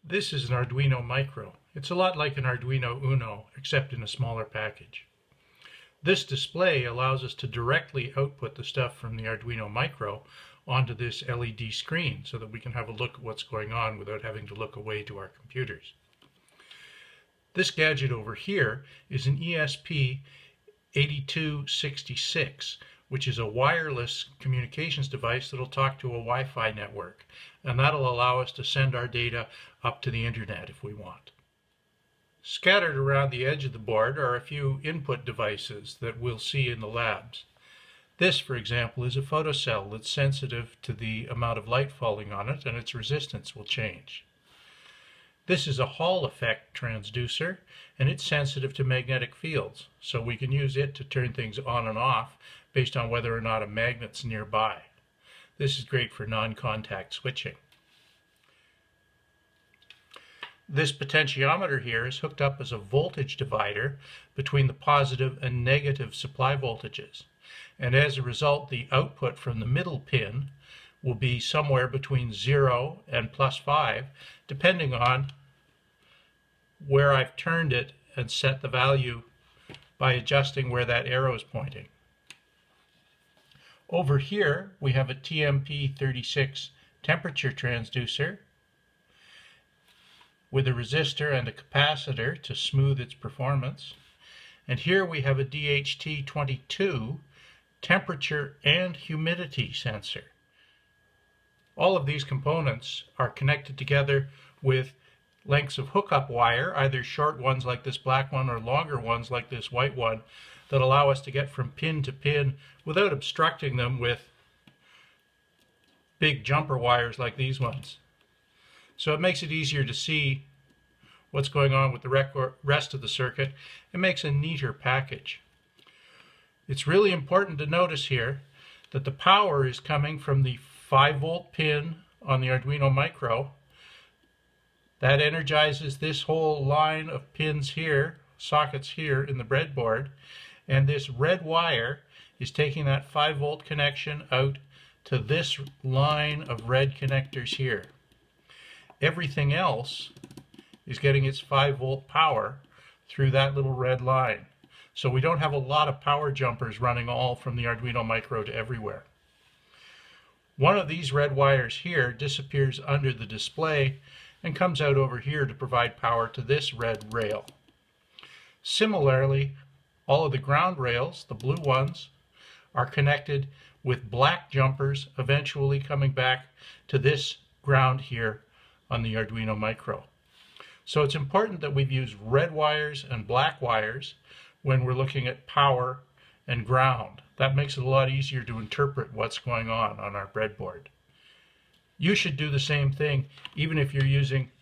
This is an Arduino Micro. It's a lot like an Arduino Uno, except in a smaller package. This display allows us to directly output the stuff from the Arduino Micro onto this LED screen so that we can have a look at what's going on without having to look away to our computers. This gadget over here is an ESP8266, which is a wireless communications device that will talk to a Wi-Fi network, and that'll allow us to send our data up to the internet if we want. Scattered around the edge of the board are a few input devices that we'll see in the labs. This, for example, is a photocell that's sensitive to the amount of light falling on it, and its resistance will change. This is a Hall effect transducer, and it's sensitive to magnetic fields, so we can use it to turn things on and off based on whether or not a magnet's nearby. This is great for non-contact switching. This potentiometer here is hooked up as a voltage divider between the positive and negative supply voltages, and as a result the output from the middle pin will be somewhere between 0 and +5, depending on where I've turned it and set the value by adjusting where that arrow is pointing. Over here we have a TMP36 temperature transducer with a resistor and a capacitor to smooth its performance. And here we have a DHT22 temperature and humidity sensor. All of these components are connected together with lengths of hookup wire, either short ones like this black one or longer ones like this white one, that allow us to get from pin to pin without obstructing them with big jumper wires like these ones. So it makes it easier to see what's going on with the rest of the circuit. It makes a neater package. It's really important to notice here that the power is coming from the 5-volt pin on the Arduino Micro. That energizes this whole line of pins here, sockets here in the breadboard, and this red wire is taking that 5-volt connection out to this line of red connectors here. Everything else is getting its 5-volt power through that little red line. So we don't have a lot of power jumpers running all from the Arduino Micro to everywhere. One of these red wires here disappears under the display and comes out over here to provide power to this red rail. Similarly, all of the ground rails, the blue ones, are connected with black jumpers eventually coming back to this ground here on the Arduino Micro. So it's important that we've used red wires and black wires when we're looking at power and ground. That makes it a lot easier to interpret what's going on our breadboard. You should do the same thing even if you're using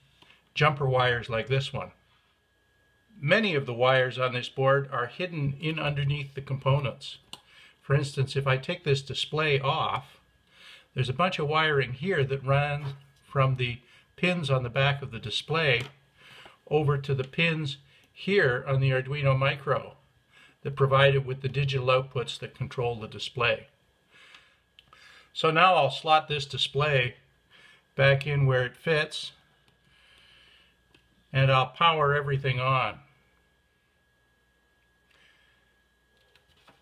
jumper wires like this one. Many of the wires on this board are hidden in underneath the components. For instance, if I take this display off, there's a bunch of wiring here that runs from the pins on the back of the display over to the pins here on the Arduino Micro that provide it with the digital outputs that control the display. So now I'll slot this display back in where it fits, and I'll power everything on.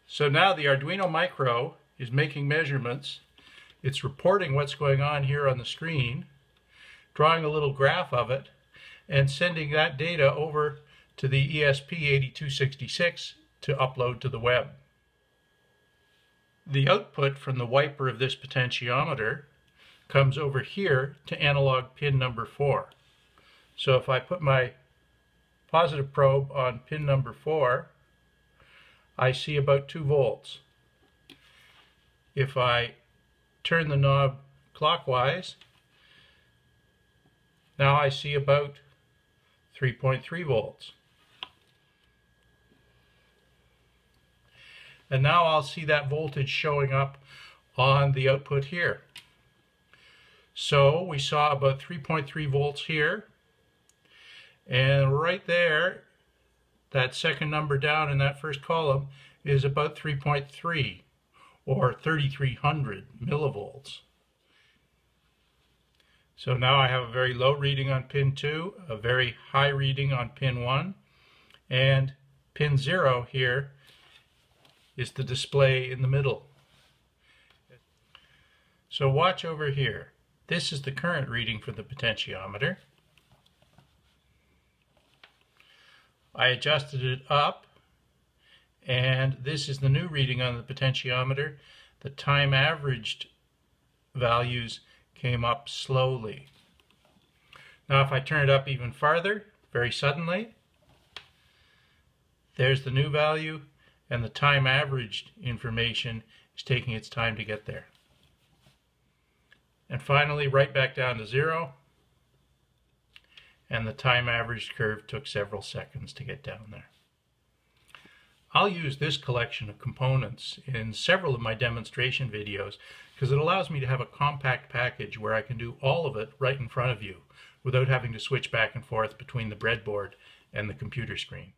So now the Arduino Micro is making measurements. It's reporting what's going on here on the screen, drawing a little graph of it, and sending that data over to the ESP8266 to upload to the web. The output from the wiper of this potentiometer comes over here to analog pin number 4. So if I put my positive probe on pin number 4, I see about 2 volts. If I turn the knob clockwise, now I see about 3.3 volts. And now I'll see that voltage showing up on the output here. So we saw about 3.3 volts here, and right there, that second number down in that first column is about 3.3 or 3300 millivolts. So now I have a very low reading on pin 2, a very high reading on pin 1, and pin 0 here is the display in the middle. So watch over here. This is the current reading for the potentiometer. I adjusted it up, and this is the new reading on the potentiometer. The time averaged values came up slowly. Now if I turn it up even farther, very suddenly, there's the new value, and the time averaged information is taking its time to get there. And finally, right back down to 0, and the time averaged curve took several seconds to get down there. I'll use this collection of components in several of my demonstration videos because it allows me to have a compact package where I can do all of it right in front of you without having to switch back and forth between the breadboard and the computer screen.